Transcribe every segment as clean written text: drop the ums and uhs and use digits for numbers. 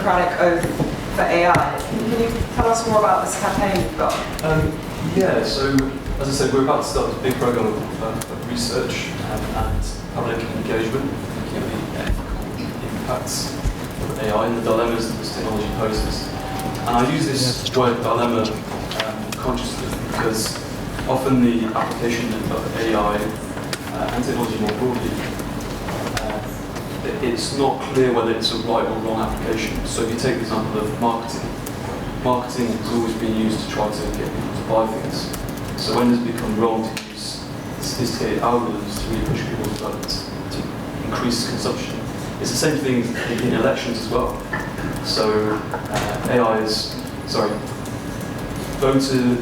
Hippocratic Oath for AI. Can you tell us more about this campaign you've got? Yeah, so as I said, we're about to start this big program of research and public engagement, looking at the ethical impacts of AI and the dilemmas that this technology poses. And I use this word dilemma consciously because often the application of AI and technology more broadly, it's not clear whether it's a right or wrong application. So if you take the example of marketing has always been used to try to get people to buy things. So when does it become wrong to use sophisticated algorithms to really push people's buttons to increase consumption? It's the same thing in elections as well. So voter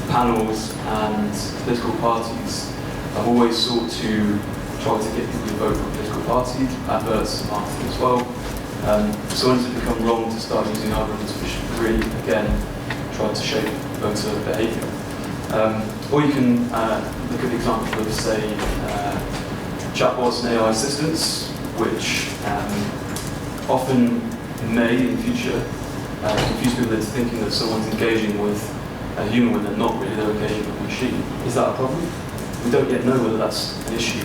panels and political parties have always sought to try to get people to vote for a political party, adverts, marketing as well. So when does it become wrong to start using algorithms which really, again, try to shape voter behaviour? Or you can look at the example of, say, chatbots and AI assistants, which often may, in the future, confuse people into thinking that someone's engaging with a human when they're not really, they're engaging with a machine. Is that a problem? We don't yet know whether that's an issue.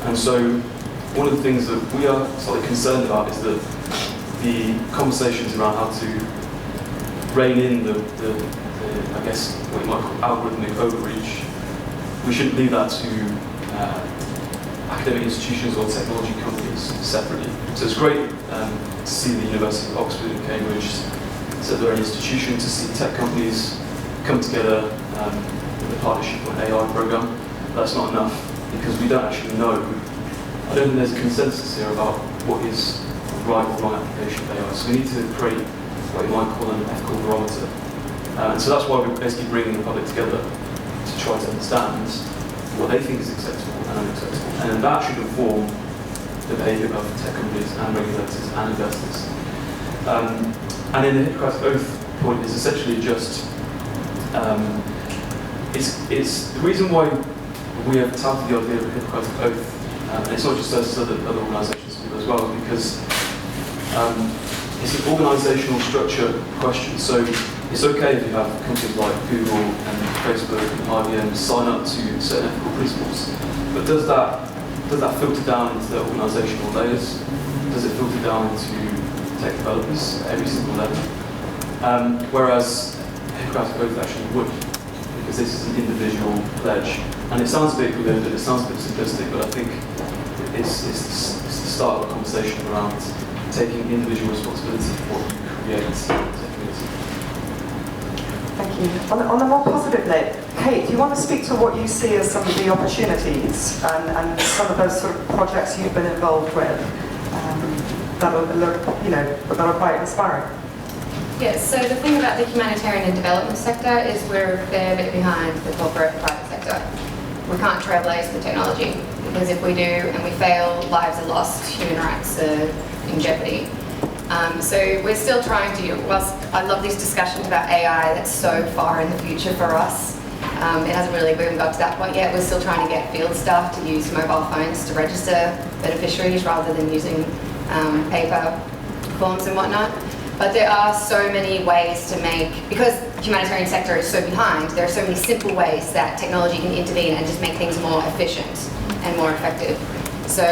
And so, one of the things that we are slightly concerned about is that the conversations around how to rein in the I guess, what you might call algorithmic overreach, we shouldn't leave that to academic institutions or technology companies separately. So it's great to see the University of Oxford and Cambridge set their own institution, to see tech companies come together with a partnership on an AI program. That's not enough, because we don't actually know. I don't think there's a consensus here about what is a right or wrong application of AI. So we need to create what you might call an ethical barometer. And so that's why we're basically bringing the public together to try to understand what they think is acceptable and unacceptable. And then that should inform the behaviour of tech companies and regulators and investors. And in the Hippocratic Oath point is essentially just, it's the reason why we have touted the idea of a Hippocratic Oath, and it's not just us, it's other organisations do as well, because it's an organisational structure question. So it's okay if you have companies like Google and Facebook and IBM sign up to certain ethical principles, but does that filter down into the organisational layers? Does it filter down into tech developers at every single level? Whereas Hippocratic Oath actually would, because this is an individual pledge. And it sounds a bit weird, it sounds a bit simplistic, but I think it's the start of a conversation around taking individual responsibility for what you create. Thank you. On a more positive note, Kate, do you want to speak to what you see as some of the opportunities and some of those sort of projects you've been involved with that are quite inspiring? Yes, so the thing about the humanitarian and development sector is we're a bit behind the corporate private sector. We can't trailblaze the technology, because if we do and we fail, lives are lost, human rights are in jeopardy. So we're still trying to, whilst I love these discussions about AI that's so far in the future for us, it hasn't really, we haven't got to that point yet. We're still trying to get field staff to use mobile phones to register beneficiaries rather than using paper forms and whatnot. But there are so many ways to make, because the humanitarian sector is so behind, there are so many simple ways that technology can intervene and just make things more efficient and more effective. So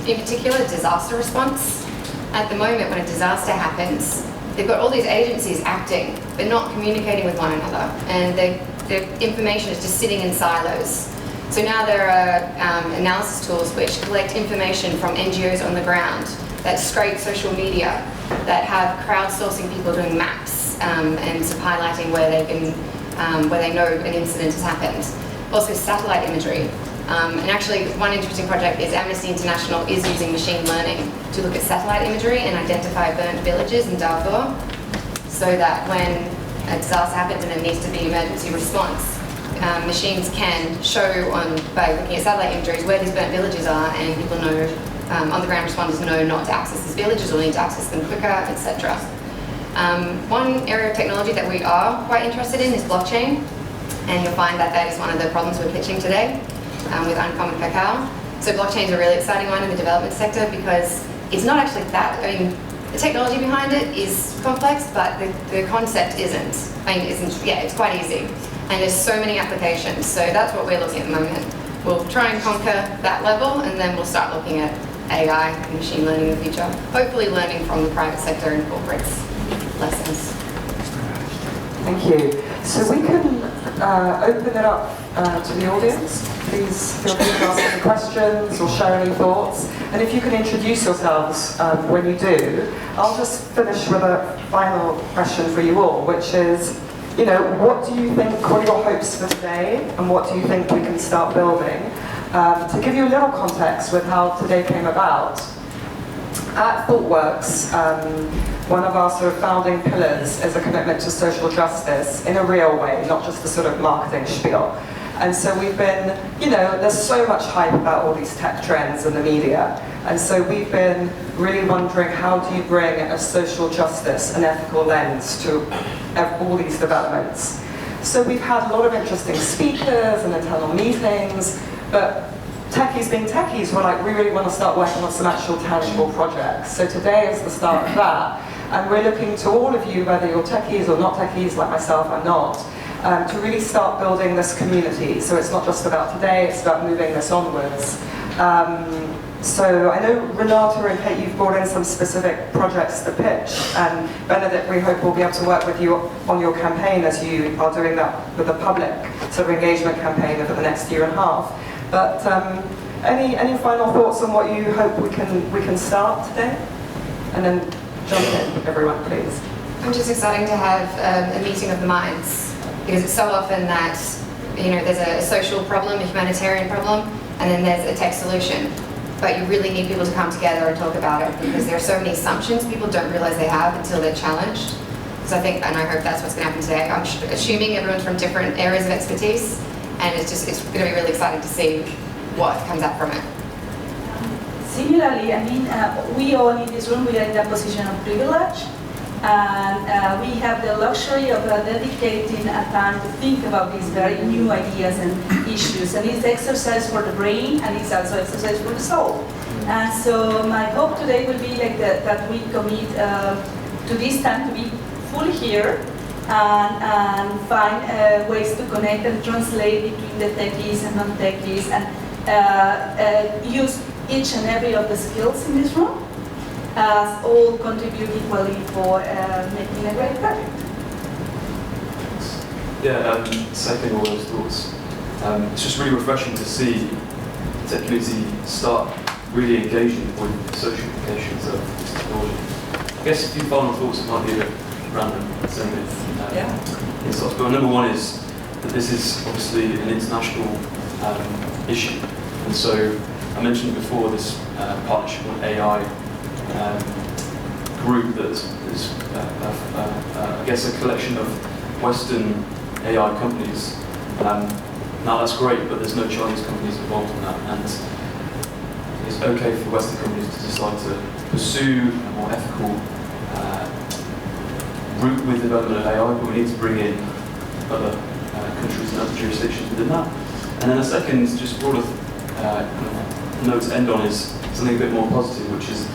in particular, disaster response. At the moment, when a disaster happens, they've got all these agencies acting, but not communicating with one another, and their information is just sitting in silos. So now there are analysis tools which collect information from NGOs on the ground, that scrape social media, that have crowdsourcing people doing maps and sort of highlighting where they can, where they know an incident has happened. Also satellite imagery. And actually, one interesting project is Amnesty International is using machine learning to look at satellite imagery and identify burnt villages in Darfur, so that when a disaster happens and there needs to be emergency response, machines can show by looking at satellite imageries where these burnt villages are, and people know, on-the-ground responders know not to access these villages or need to access them quicker, etc. One area of technology that we are quite interested in is blockchain, and you'll find that that is one of the problems we're pitching today. With Uncommon Cacao. So blockchain is a really exciting one in the development sector because it's not actually that, I mean, the technology behind it is complex, but the concept isn't. It's quite easy. And there's so many applications. So that's what we're looking at the moment. We'll try and conquer that level, and then we'll start looking at AI and machine learning in the future. Hopefully learning from the private sector and corporates lessons. Thank you. So we can open it up to the audience. Please feel free to ask any questions or share any thoughts. And if you can introduce yourselves when you do, I'll just finish with a final question for you all, which is, what do you think, what are your hopes for today, and what do you think we can start building? To give you a little context with how today came about, at ThoughtWorks, one of our sort of founding pillars is a commitment to social justice in a real way, not just the sort of marketing spiel. And so we've been, there's so much hype about all these tech trends in the media. And so we've been really wondering, how do you bring a social justice and ethical lens to all these developments? So we've had a lot of interesting speakers and internal meetings, but techies being techies, we're like, we really want to start working on some actual tangible projects. So today is the start of that. And we're looking to all of you, whether you're techies or not techies, like myself, I'm not, to really start building this community. So it's not just about today, it's about moving this onwards. So I know Renata and Kate, you've brought in some specific projects to pitch, and Benedict, we hope we'll be able to work with you on your campaign as you are doing that with the public sort of engagement campaign over the next year and a half. But any final thoughts on what you hope we can start today? And then jump in, everyone, please. I'm just excited to have a meeting of the minds, because it's so often that there's a social problem, a humanitarian problem, and then there's a tech solution. But you really need people to come together and talk about it, because there are so many assumptions people don't realize they have until they're challenged. Because I think, and I hope that's what's going to happen today. I'm assuming everyone's from different areas of expertise, and it's going to be really exciting to see what comes out from it. Similarly, we all in this room, we are in a position of privilege, and we have the luxury of dedicating a time to think about these very new ideas and issues. And it's exercise for the brain, and it's also exercise for the soul. And so my hope today will be that we commit to this time to be fully here and find ways to connect and translate between the techies and non-techies, and use each and every of the skills in this room as all contribute equally for making a great project. Yeah, seconding all those thoughts. It's just really refreshing to see the tech community start really engaging with the social implications of this technology. I guess a few final thoughts might be a bit random, same with insights. But number one is that this is obviously an international issue. And so I mentioned before this partnership on AI group that is, I guess, a collection of Western AI companies. Now that's great, but there's no Chinese companies involved in that. And it's okay for Western companies to decide to pursue a more ethical route with the development of AI, but we need to bring in other countries and other jurisdictions within that. And then a second, just broader note to end on is something a bit more positive, which is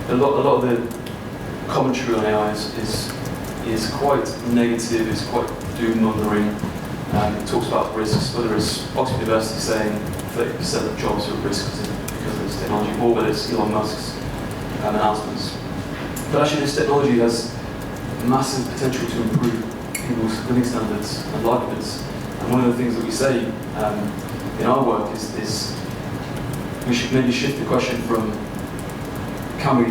a lot of the commentary on AI is quite negative, it's quite doom-mongering. It talks about risks, whether it's Oxford University saying 30% of jobs are at risk because of this technology, or whether it's Elon Musk's announcements. But actually this technology has massive potential to improve people's living standards and livelihoods. And one of the things that we say in our work is we should maybe shift the question from can we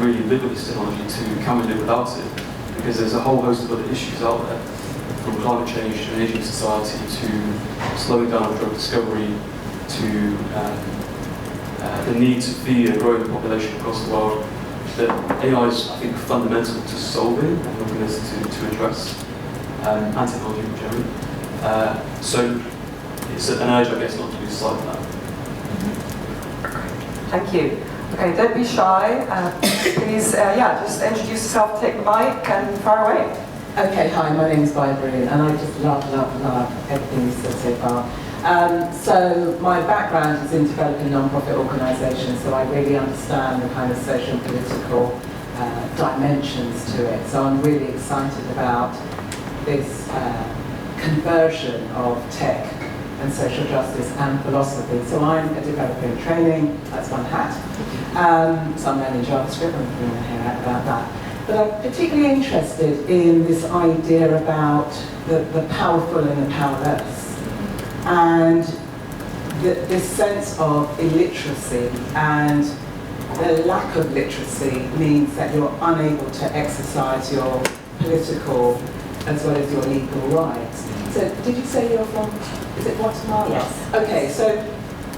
really live with this technology to can we live without it? Because there's a whole host of other issues out there, from climate change to an aging society to slowing down of drug discovery to the need to feed a growing population across the world, that AI is, I think, fundamental to solving and looking to address, and technology in general. So it's an urge, I guess, not to lose sight of that. Thank you. Okay, don't be shy. Please, just introduce yourself, take the mic, and fire away. Okay, hi, my name is Barbara, and I just love everything you said so far. So my background is in developing non-profit organisations, so I really understand the kind of social and political dimensions to it. So I'm really excited about this conversion of tech and social justice and philosophy. So I'm a developer in training, that's one hat. So I'm learning JavaScript, I'm going to hear out about that. But I'm particularly interested in this idea about the powerful and the powerless. And this sense of illiteracy, and the lack of literacy means that you're unable to exercise your political as well as your legal rights. So did you say you're from, is it Guatemala? Yes. Okay, so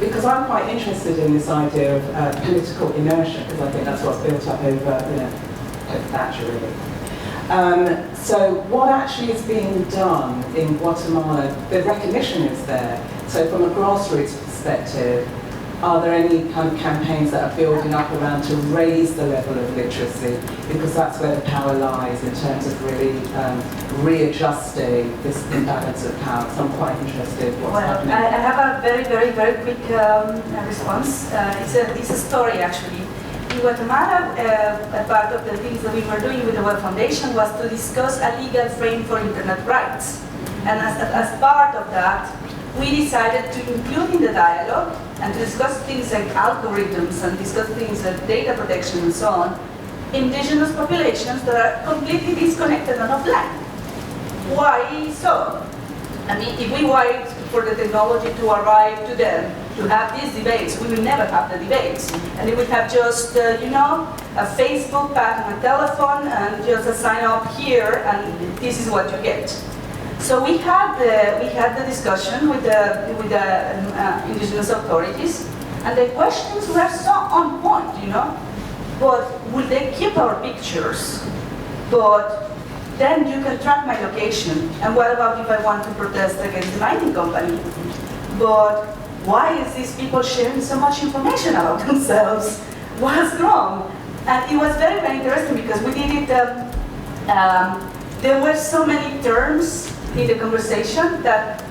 because I'm quite interested in this idea of political inertia, because I think that's what's built up over, Thatcher really. So what actually is being done in Guatemala, the recognition is there. So from a grassroots perspective, are there any kind of campaigns that are building up around to raise the level of literacy? Because that's where the power lies in terms of really readjusting this imbalance of power. So I'm quite interested in what's happening. I have a very, very, very quick response. It's a story actually. In Guatemala, a part of the things that we were doing with the Web Foundation was to discuss a legal frame for internet rights. And as part of that, we decided to include in the dialogue and to discuss things like algorithms and discuss things like data protection and so on, indigenous populations that are completely disconnected and offline. Why so? I mean, if we wait for the technology to arrive to them, to have these debates, we will never have the debates. And it would have just, a Facebook pack and a telephone and just a sign up here and this is what you get. So we had the discussion with the indigenous authorities, and the questions were so on point, But will they keep our pictures? But then you can track my location. And what about if I want to protest against the mining company? But why is these people sharing so much information about themselves? What's wrong? And it was very, very interesting because we did it. There were so many terms in the conversation that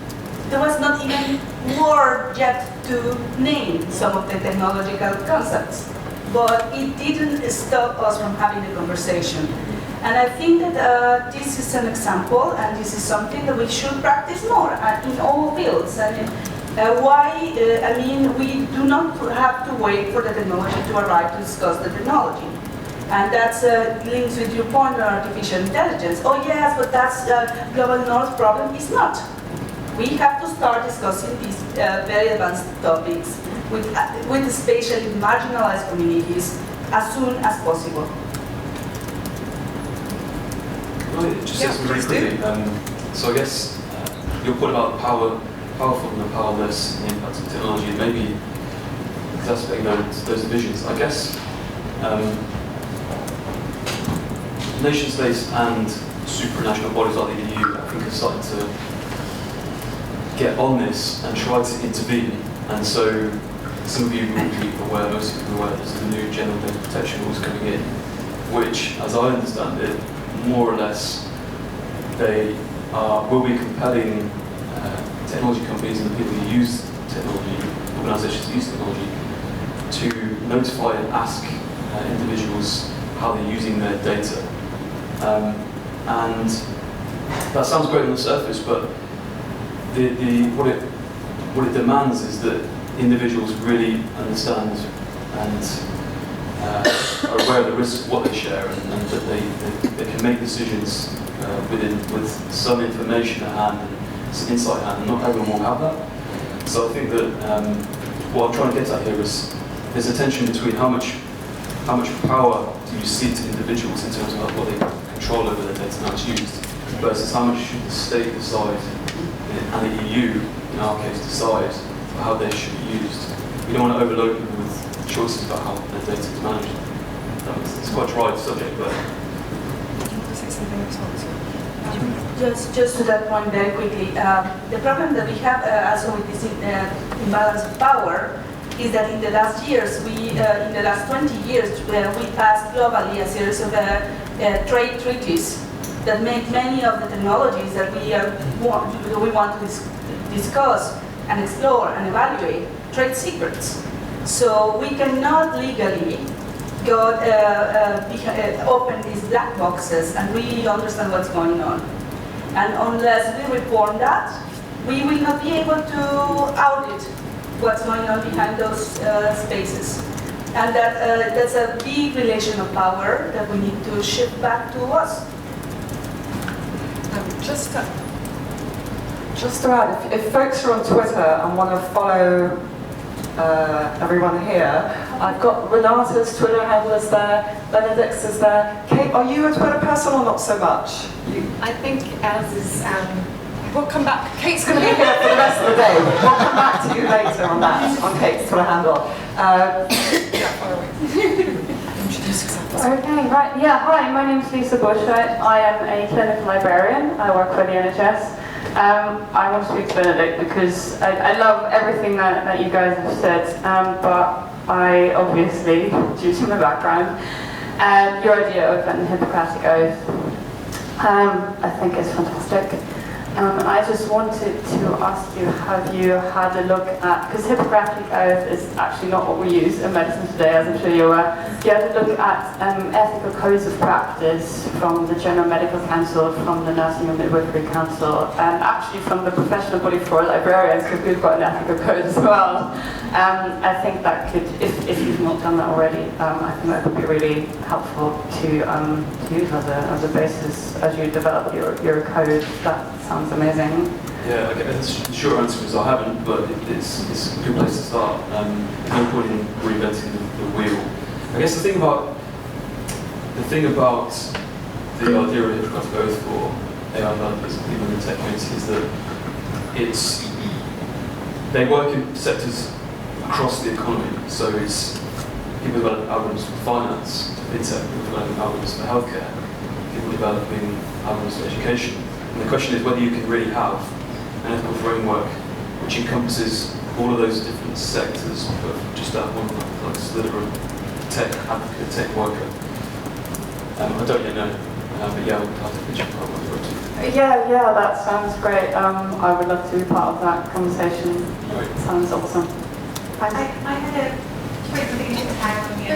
there was not even word yet to name some of the technological concepts. But it didn't stop us from having the conversation. And I think that this is an example, and this is something that we should practice more in all fields. And we do not have to wait for the technology to arrive to discuss the technology. And that's linked with your point on artificial intelligence. Oh yes, but that's a global north problem. It's not. We have to start discussing these very advanced topics with especially marginalized communities as soon as possible. Just very quickly. So I guess your point about powerful and the powerless and the impact of technology, maybe exacerbating those divisions. I guess nation-states and supranational bodies like the EU, I think, are starting to get on this and try to intervene. And so some of you will be aware, most of you will be aware, there's a new general data protection rules coming in, which, as I understand it, more or less, they will be compelling technology companies and the people who use technology, organisations who use technology, to notify and ask individuals how they're using their data. And that sounds great on the surface, but what it demands is that individuals really understand and are aware of the risks of what they share, and that they can make decisions with some information at hand and some insight at hand, and not everyone will have that. So I think that what I'm trying to get at here is there's a tension between how much power do you cede to individuals in terms of what they control over their data and how it's used, versus how much should the state decide, and the EU, in our case, decide how they should be used. We don't want to overload them with choices about how their data is managed. It's quite a dry subject, but... Just to that point very quickly, the problem that we have also with this imbalance of power is that in the last years, in the last 20 years, we passed globally a series of trade treaties that make many of the technologies that we want to discuss and explore and evaluate trade secrets. So we cannot legally go open these black boxes and really understand what's going on. And unless we reform that, we will not be able to audit what's going on behind those spaces. And that's a big relation of power that we need to shift back to us. Just to add, if folks are on Twitter and want to follow everyone here, I've got Renata's Twitter handle is there, Benedict's is there. Kate, are you a Twitter person or not so much? I think ours is, We'll come back. Kate's going to be here for the rest of the day. We'll come back to you later on that, on Kate's Twitter handle. Introduce yourself. Okay, right. Yeah, hi, my name's Lisa Bushlight. I am a clinical librarian. I work for the NHS. I want to speak to Benedict because I love everything that you guys have said, but I obviously, due to my background, your idea of an Hippocratic Oath, I think is fantastic. I just wanted to ask you, have you had a look at, because Hippocratic Oath is actually not what we use in medicine today, as I'm sure you're aware. You had a look at ethical codes of practice from the General Medical Council, from the Nursing and Midwifery Council, and actually from the professional body for librarians, because we've got an ethical code as well. I think that could, if you've not done that already, I think that could be really helpful to use as a basis as you develop your code. That sounds amazing. Yeah, okay, the short answer is I haven't, but it's a good place to start. There's no point in reinventing the wheel. I guess the thing about the idea of Hippocratic Oath for AI developers and people in the tech community is that they work in sectors across the economy. So it's people developing algorithms for finance, fintech, people developing algorithms for healthcare, people developing algorithms for education. And the question is whether you can really have an ethical framework which encompasses all of those different sectors, but just that one like slither of tech advocate, tech worker. I don't yet know, but yeah, I'll have to pitch it part of it. Yeah, that sounds great. I would love to be part of that conversation. Right. Sounds awesome. Thanks. I had a quick thing to tag on you.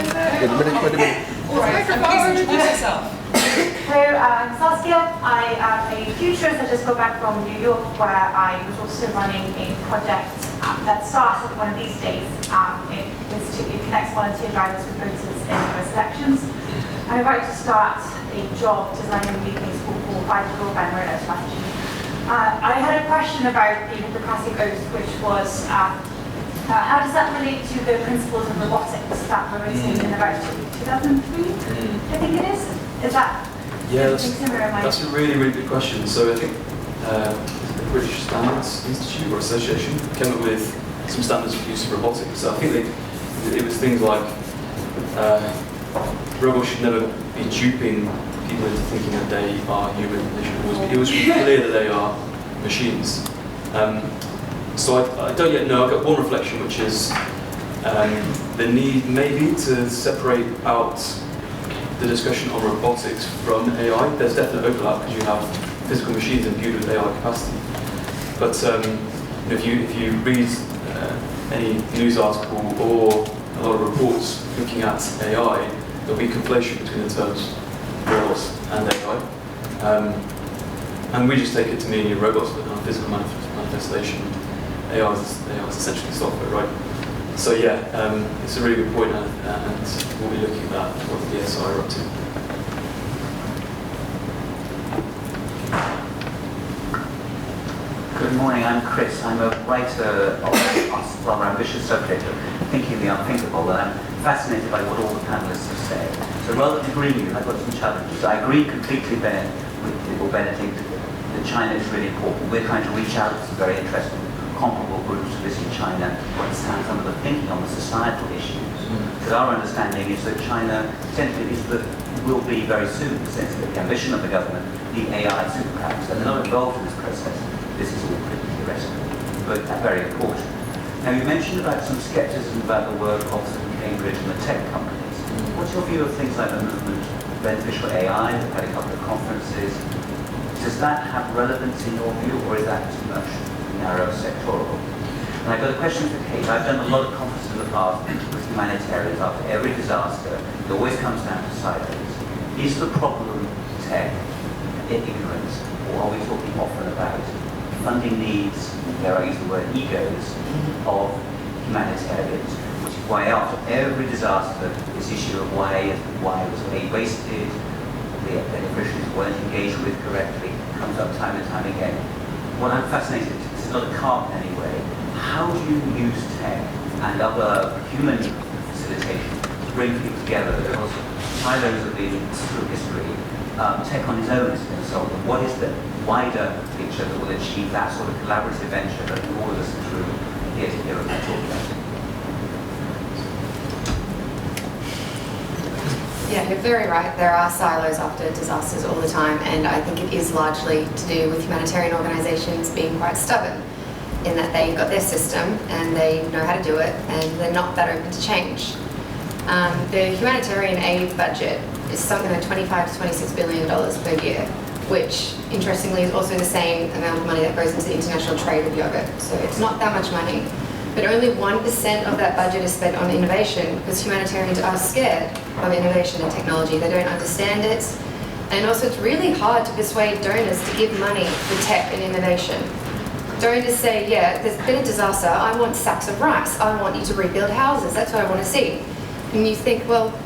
Wait a minute. please introduce yourself. Hello, I'm Saskia. I am a futurist. I just got back from New York where I was also running a project that started one of these days. It connects volunteer drivers with voters in US elections. I'm about to start a job designing a UK school for 5G broadband rollout strategy. I had a question about the Hippocratic Oath, which was how does that relate to the principles of robotics that were written in about 2003, I think it is? Is that That's a really, really good question. So I think the British Standards Institute or Association came up with some standards for use of robotics. So I think it was things like robots should never be duping people into thinking that they are human. It was clear that they are machines. So I don't yet know. I've got one reflection, which is the need maybe to separate out the discussion on robotics from AI. There's definite overlap because you have physical machines imbued with AI capacity. But if you read any news article or a lot of reports looking at AI, there'll be conflation between the terms robots and AI. And we just take it to mean robots, but not physical manifestation. AI is essentially software, right? So yeah, it's a really good point, and we'll be looking at what the DSI are up to. Good morning, I'm Chris. I'm a writer of a rather ambitious subject of thinking the unthinkable, and I'm fascinated by what all the panelists have said. So rather than agreeing with you, I've got some challenges. I agree completely, Benedict, that China is really important. We're trying to reach out to some very interesting comparable groups to visit China to understand some of the thinking on the societal issues. Because our understanding is that China essentially will be very soon, essentially the ambition of the government, the AI superpowers. And they're not involved in this process. This is all pretty theoretical, but very important. Now you mentioned about some skepticism about the work of Cambridge and the tech companies. What's your view of things like the movement Beneficial AI? We've had a couple of conferences. Does that have relevance in your view, or is that too much narrow sectoral? And I've got a question for Kate. I've done a lot of conferences in the past with humanitarians after every disaster. It always comes down to silos. Is the problem tech, ignorance, or are we talking often about funding needs, dare I use the word egos, of humanitarians? Which is why after every disaster, this issue of why was aid wasted, the beneficiaries weren't engaged with correctly, comes up time and time again. What I'm fascinated, this is not a carp in any way, how do you use tech and other human facilitation to bring people together? Because silos have been through history. Tech on its own has been solved. What is the wider picture that will achieve that sort of collaborative venture that all of us in the room here together are talking about? Yeah, you're very right. There are silos after disasters all the time, and I think it is largely to do with humanitarian organisations being quite stubborn in that they've got their system and they know how to do it, and they're not that open to change. The humanitarian aid budget is something like $25 to $26 billion per year, which, interestingly, is also the same amount of money that goes into the international trade of yogurt. So it's not that much money. But only 1% of that budget is spent on innovation, because humanitarians are scared of innovation and technology. They don't understand it. And also it's really hard to persuade donors to give money for tech and innovation. Donors say, yeah, there's been a disaster, I want sacks of rice, I want you to rebuild houses, that's what I want to see. And you think, well,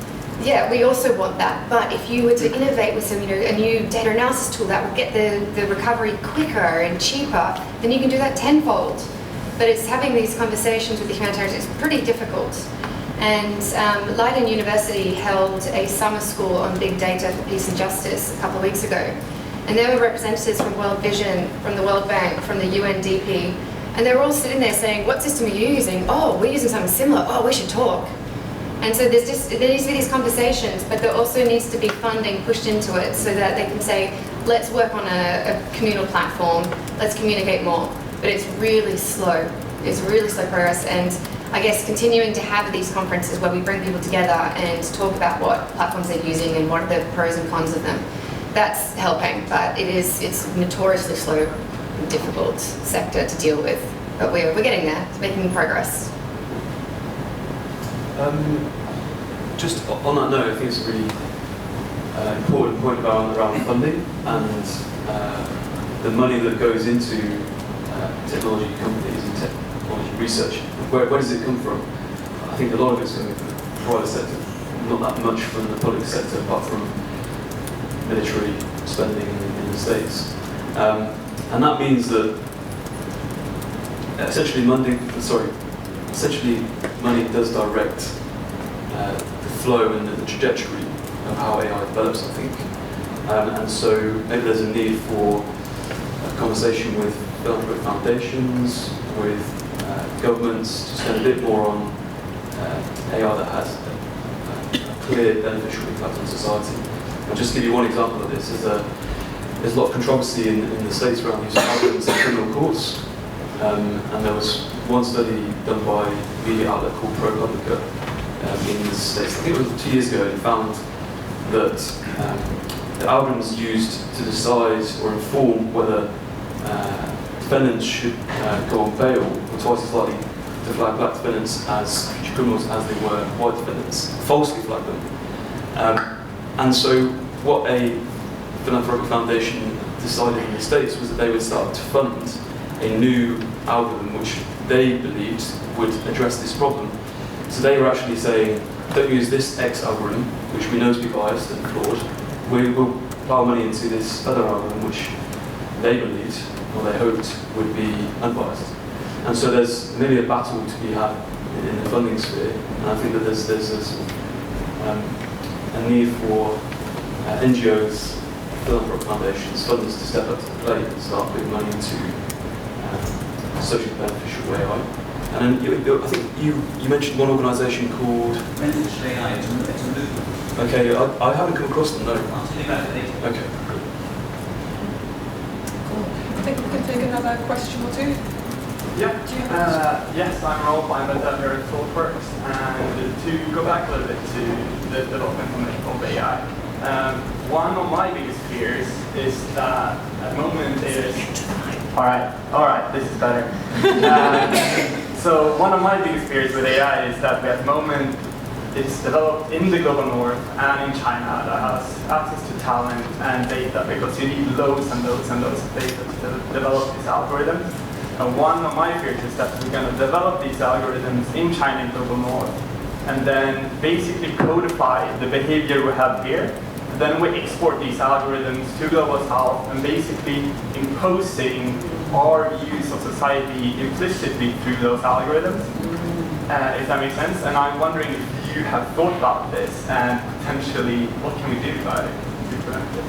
yeah, we also want that, but if you were to innovate with some, a new data analysis tool that would get the recovery quicker and cheaper, then you can do that tenfold. But it's having these conversations with the humanitarians, it's pretty difficult. And Leiden University held a summer school on big data for peace and justice a couple of weeks ago. And there were representatives from World Vision, from the World Bank, from the UNDP, and they were all sitting there saying, what system are you using? Oh, we're using something similar. Oh, we should talk. And so there needs to be these conversations, but there also needs to be funding pushed into it so that they can say, let's work on a communal platform, let's communicate more. But it's really slow. It's really slow progress, and I guess continuing to have these conferences where we bring people together and talk about what platforms they're using and what are the pros and cons of them, that's helping, but it's notoriously slow and difficult sector to deal with. But we're getting there, it's making progress. Just on that note, I think it's a really important point around funding and the money that goes into technology companies and technology research. Where does it come from? I think a lot of it's coming from the private sector, not that much from the public sector, apart from military spending in the States. And that means that essentially money does direct the flow and the trajectory of how AI develops, I think. And so maybe there's a need for a conversation with philanthropic foundations, with governments to spend a bit more on AI that has a clear beneficial impact on society. I'll just give you one example of this. There's a lot of controversy in the States around the use of algorithms in criminal courts. And there was one study done by a media outlet called ProPublica in the States, I think it was 2 years ago, and found that the algorithms used to decide or inform whether defendants should go on bail were twice as likely to flag black defendants as future criminals as they were white defendants, falsely flag them. And so what a philanthropic foundation decided in the States was that they would start to fund a new algorithm which they believed would address this problem. So they were actually saying, don't use this X algorithm, which we know to be biased and flawed. We will plow money into this other algorithm which they believed, or they hoped, would be unbiased. And so there's maybe a battle to be had in the funding sphere, and I think that there's a need for NGOs, philanthropic foundations, funders to step up to the plate and start putting money into socially beneficial AI. And then I think you mentioned one organisation called... Beneficial AI, it's a movement. Okay, I haven't come across them, no. I'll tell you about it later. Okay. Cool. I think we can take another question or two. Yeah. Yes, I'm Rob. I'm a developer at ThoughtWorks. And to go back a little bit to the development of AI, one of my biggest fears is that at the moment there's... All right, this is better. So one of my biggest fears with AI is that at the moment it's developed in the global north and in China that has access to talent and data, because you need loads and loads and loads of data to develop these algorithms. And one of my fears is that we're going to develop these algorithms in China and global north, and then basically codify the behavior we have here. And then we export these algorithms to global south and basically imposing our views of society implicitly through those algorithms, if that makes sense. And I'm wondering if you have thought about this and potentially what can we do about it to prevent this?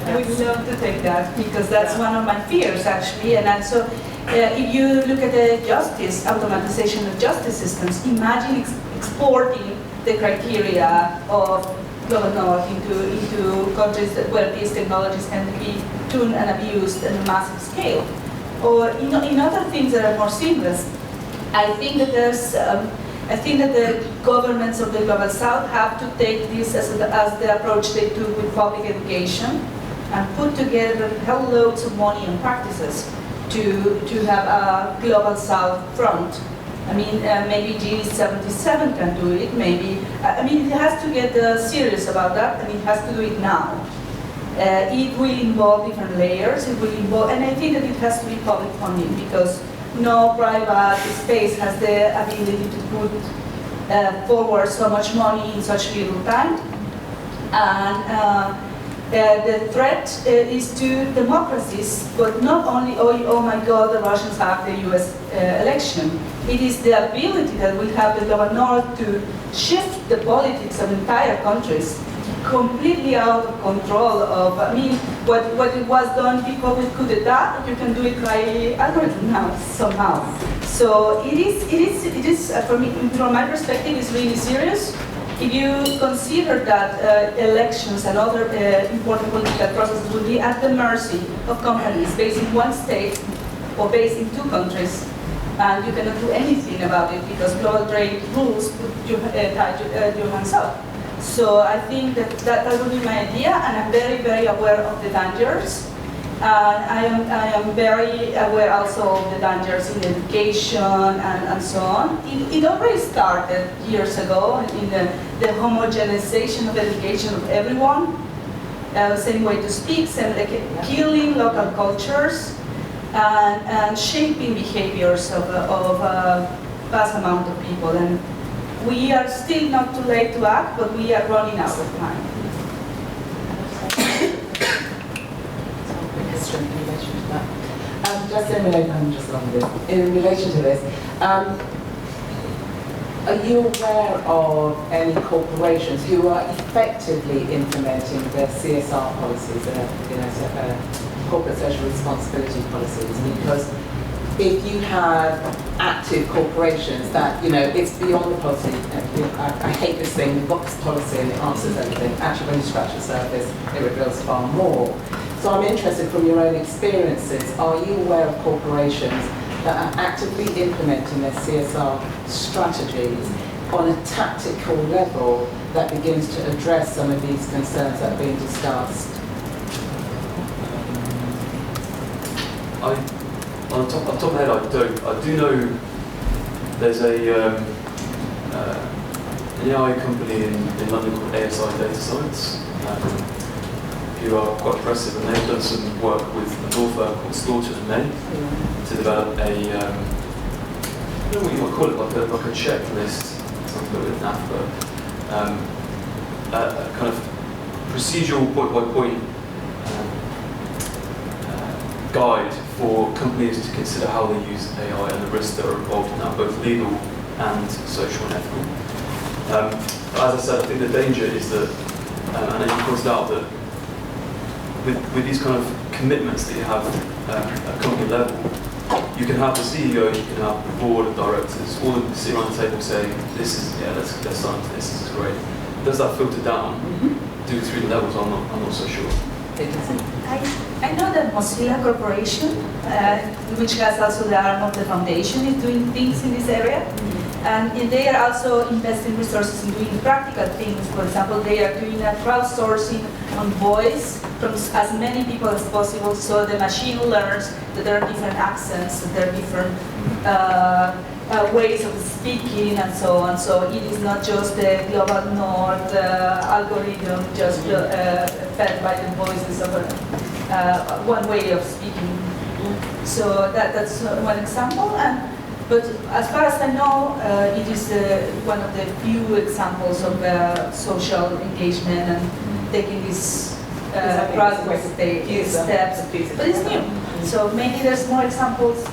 I would love to take that, because that's one of my fears actually. And also, if you look at the justice, automatization of justice systems, imagine exporting the criteria of global north into countries where these technologies can be tuned and abused on a massive scale. Or in other things that are more seamless, I think that the governments of the global south have to take this as the approach they took with public education, and put together hell loads of money and practices to have a global south front. I mean, maybe G77 can do it, maybe. I mean, it has to get serious about that, and it has to do it now. It will involve different layers, it will involve, and I think that it has to be public funding, because no private space has the ability to put forward so much money in such little time. And the threat is to democracies, but not only, oh my God, the Russians have the US election. It is the ability that we have the global north to shift the politics of entire countries completely out of control of, I mean, what it was done before with coup d'etat, you can do it by algorithm now, somehow. So it is for me, from my perspective, it's really serious. If you consider that elections and other important political processes will be at the mercy of companies based in one state or based in two countries, and you cannot do anything about it because global trade rules put your hands up. So I think that would be my idea, and I'm very, very aware of the dangers. I am very aware also of the dangers in education and so on. It already started years ago in the homogenization of education of everyone. Same way to speak, same like killing local cultures and shaping behaviors of a vast amount of people. And we are still not too late to act, but we are running out of time. In relation to that, in relation to this, are you aware of any corporations who are effectively implementing their CSR policies, corporate social responsibility policies? Because if you have active corporations that, it's beyond the policy. I hate this thing, the box policy, and it answers everything. Actually, when you scratch the surface, it reveals far more. So I'm interested from your own experiences, are you aware of corporations that are actively implementing their CSR strategies on a tactical level that begins to address some of these concerns that are being discussed? On the top of my head, I don't. I do know there's an AI company in London called ASI Data Science, who are quite impressive, and they've done some work with a law firm called Slaughter and May to develop a, I don't know what you might call it, like a checklist, something a little bit naff, but a kind of procedural point-by-point guide for companies to consider how they use AI and the risks that are involved in that, both legal and social and ethical. As I said, I think the danger is that, and you pointed out that with these kind of commitments that you have at company level, you can have the CEO, you can have the board of directors, all of them sitting around the table saying, this is, let's sign to this is great. Does that filter down? Do it through the levels? I'm not so sure. I know that Mozilla Corporation, which has also the arm of the foundation, is doing things in this area. And they are also investing resources in doing practical things. For example, they are doing a crowdsourcing on voice from as many people as possible, so the machine learns that there are different accents, that there are different ways of speaking, and so on. So it is not just the global north algorithm just fed by the voices of one way of speaking. So that's one example. But as far as I know, it is one of the few examples of social engagement and taking these progress steps. But it's new. So maybe there's more examples.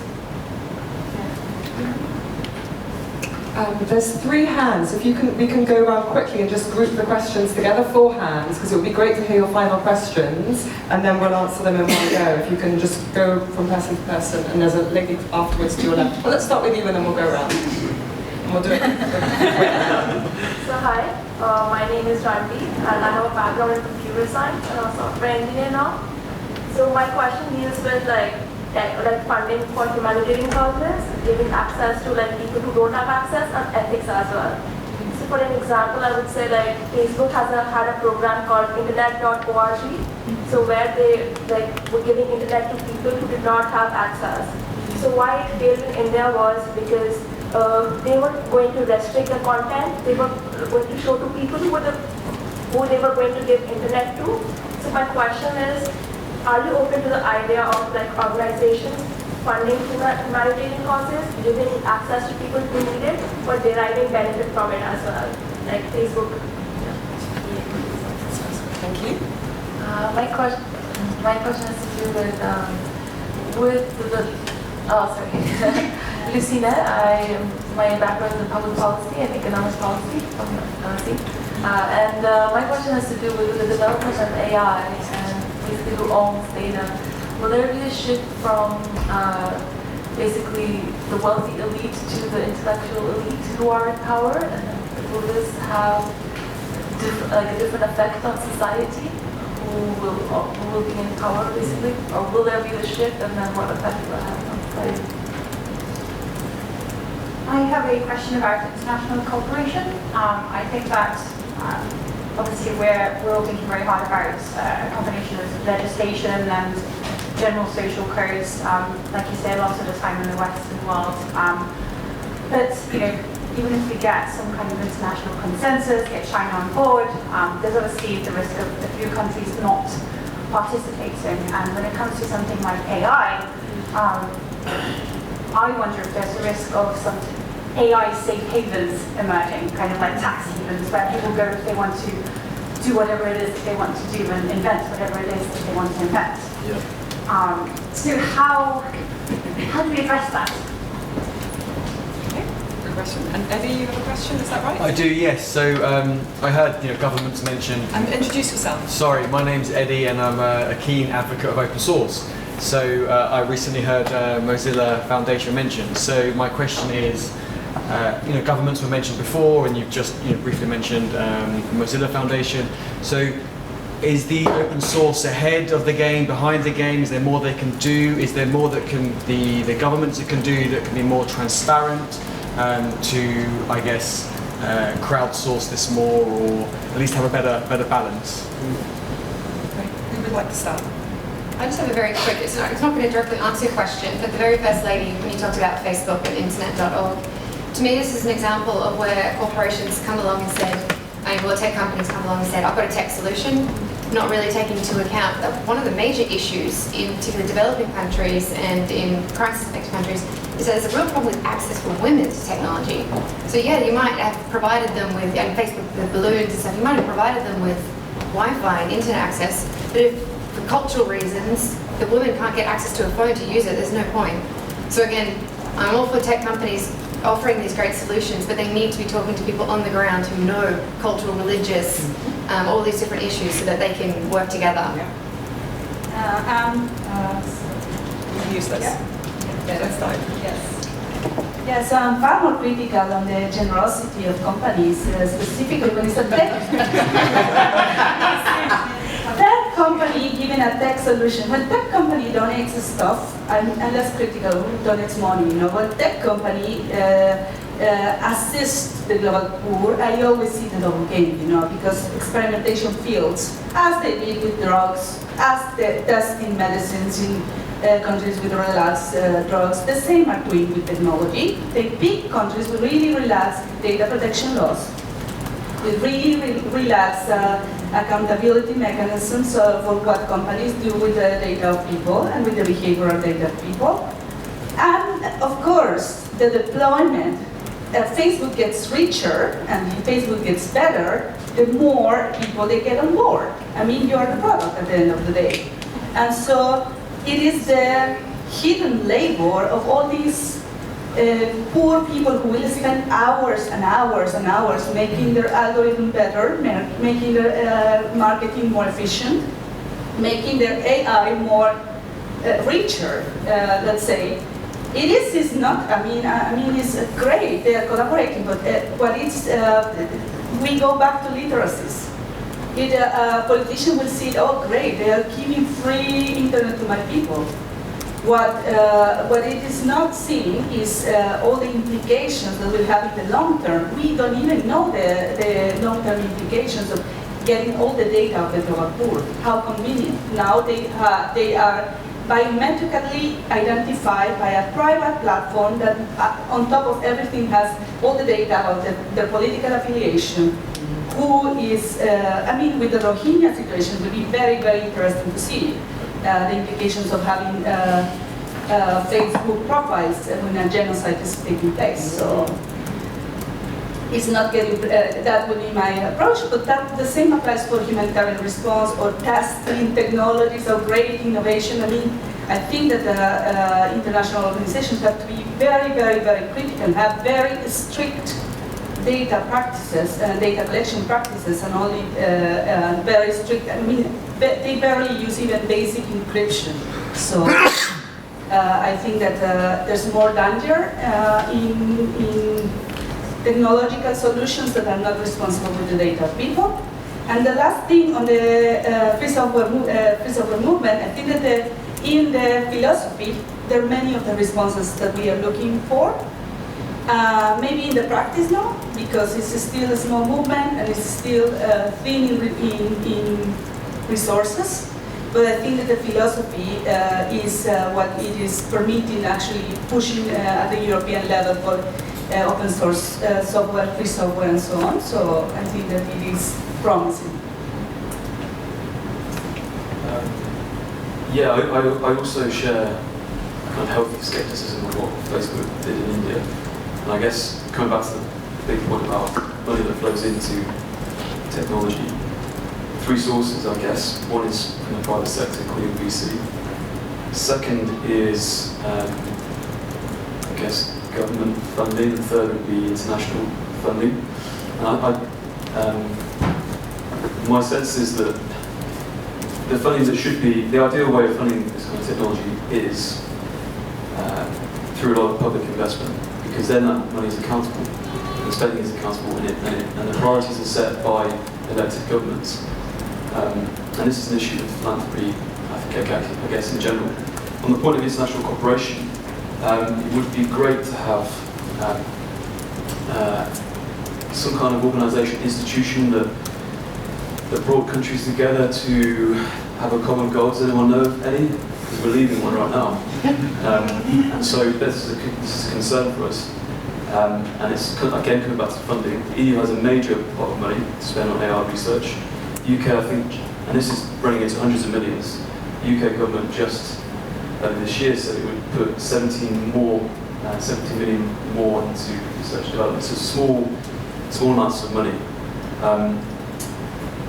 There's 3 hands. If you can, we can go around quickly and just group the questions together, 4 hands, because it would be great to hear your final questions, and then we'll answer them in one go. If you can just go from person to person, and there's a lady afterwards to your left. Well, let's start with you, and then we'll go around. And we'll do it. So hi, my name is Ranvi, and I have a background in computer science and I'm a software engineer now. So my question deals with like funding for humanitarian causes, giving access to like people who don't have access, and ethics as well. So for an example, I would say like Facebook had a program called internet.org, so where they were giving internet to people who did not have access. So why it failed in India was because they were going to restrict the content. They were going to show to people who they were going to give internet to. So my question is, are you open to the idea of like organizations funding humanitarian causes, giving access to people who need it, but deriving benefit from it as well, like Facebook? Thank you. My question has to do with Lucina. My background is in public policy and economic policy from LSE. And my question has to do with the development of AI and basically who owns data. Will there be a shift from basically the wealthy elite to the intellectual elite who are in power? And will this have a different effect on society? Who will be in power basically? Or will there be the shift, and then what effect will it have on society? I have a question about international cooperation. I think that obviously we're all thinking very hard about a combination of legislation and general social codes, like you say, a lot of the time in the Western world. But even if we get some kind of international consensus, get China on board, there's obviously the risk of a few countries not participating. And when it comes to something like AI, I wonder if there's a risk of some AI safe havens emerging, kind of like tax havens, where people go if they want to do whatever it is that they want to do and invent whatever it is that they want to invent. Yeah. So how do we address that? Good question. And Eddie, you have a question, is that right? I do, yes. So I heard governments mentioned... introduce yourself. Sorry, my name's Eddie and I'm a keen advocate of open source. So I recently heard Mozilla Foundation mentioned. So my question is, governments were mentioned before, and you've just briefly mentioned Mozilla Foundation. So is the open source ahead of the game, behind the game? Is there more they can do? Is there more that the governments that can do that can be more transparent to, I guess, crowdsource this more, or at least have a better balance? Okay. Who would like to start? I just have a very quick, it's not going to directly answer your question, but the very first lady, when you talked about Facebook and internet.org, to me this is an example of where corporations come along and said, tech companies come along and said, I've got a tech solution, not really taking into account that one of the major issues in particularly developing countries and in crisis-affected countries is that there's a real problem with access for women to technology. So yeah, you might have provided them with, and Facebook, the balloons and stuff, you might have provided them with Wi-Fi and internet access, but if for cultural reasons, the women can't get access to a phone to use it, there's no point. So again, I'm all for tech companies offering these great solutions, but they need to be talking to people on the ground who know cultural, religious, all these different issues so that they can work together. Use this. Let's start. Yes, I'm far more critical on the generosity of companies, specifically when it's a tech company giving a tech solution. When tech company donates stuff, I'm less critical who donates money, but tech company assist the global poor, I always see the double game, because experimentation fields, as they did with drugs, as they testing medicines in countries with relaxed drugs, the same are doing with technology. They pick countries with really relaxed data protection laws, with really relaxed accountability mechanisms for what companies do with the data of people and with the behavioral data of people. And of course, the deployment, Facebook gets richer and Facebook gets better, the more people they get on board. I mean, you are the product at the end of the day. And so it is the hidden labor of all these poor people who will spend hours and hours and hours making their algorithm better, making their marketing more efficient, making their AI more richer, let's say. It's not, I mean, it's great, they are collaborating, but what it's, we go back to literacies. A politician will see, oh great, they are giving free internet to my people. What it is not seeing is all the implications that will have in the long term. We don't even know the long-term implications of getting all the data of the global poor. How convenient. Now they are biometrically identified by a private platform that on top of everything has all the data about their political affiliation. Who is, with the Rohingya situation, it will be very, very interesting to see the implications of having Facebook profiles when a genocide is taking place. So it's not getting, that would be my approach, but the same applies for humanitarian response or testing technologies or great innovation. I think that international organizations have to be very, very, very critical, have very strict data practices and data collection practices, and only very strict. They barely use even basic encryption. So I think that there's more danger in technological solutions that are not responsible with the data of people. And the last thing on the free software movement, I think that in the philosophy, there are many of the responses that we are looking for. Maybe in the practice no, because it's still a small movement and it's still thin in resources. But I think that the philosophy is what it is permitting, actually pushing at the European level for open source software, free software, and so on. So I think that it is promising. I also share a kind of healthy skepticism of what Facebook did in India. And I guess, coming back to the big point about money that flows into technology, three sources, I guess. One is from the private sector, including VC. Second is, I guess, government funding. The third would be international funding. And my sense is that the funding that should be, the ideal way of funding this kind of technology is through a lot of public investment, because then that money is accountable, the spending is accountable, and the priorities are set by elected governments. And this is an issue with philanthropy, I guess, in general. On the point of international cooperation, it would be great to have some kind of organisation, institution that brought countries together to have a common goal. Does anyone know of any? Because we're leaving one right now. And so this is a concern for us. And it's, again, coming back to funding. The EU has a major pot of money to spend on AI research. UK, I think, and this is running into hundreds of millions, the UK government just this year said it would put 17 million more into research development. So small amounts of money.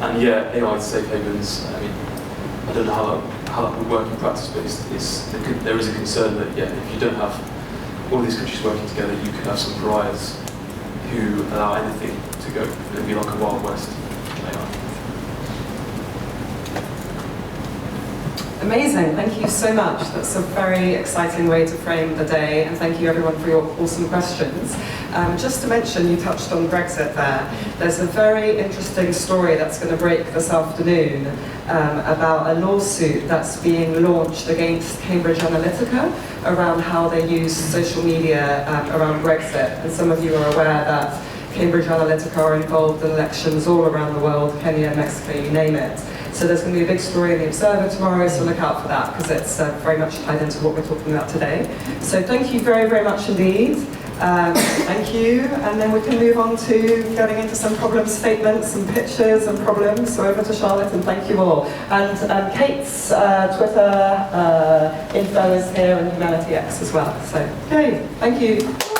And yeah, AI safe havens, I don't know how that would work in practice, but there is a concern that, yeah, if you don't have all these countries working together, you could have some pariahs who allow anything to go. It would be like a Wild West AI. Amazing, thank you so much. That's a very exciting way to frame the day, and thank you everyone for your awesome questions. Just to mention, you touched on Brexit there. There's a very interesting story that's going to break this afternoon about a lawsuit that's being launched against Cambridge Analytica around how they use social media around Brexit. And some of you are aware that Cambridge Analytica are involved in elections all around the world, Kenya, Mexico, you name it. So there's going to be a big story in the Observer tomorrow, so look out for that, because it's very much tied into what we're talking about today. So thank you very, very much indeed. Thank you, and then we can move on to getting into some problem statements and pictures and problems. So over to Charlotte, and thank you all. And Kate's Twitter info is here, and HumanityX as well. So, okay, thank you.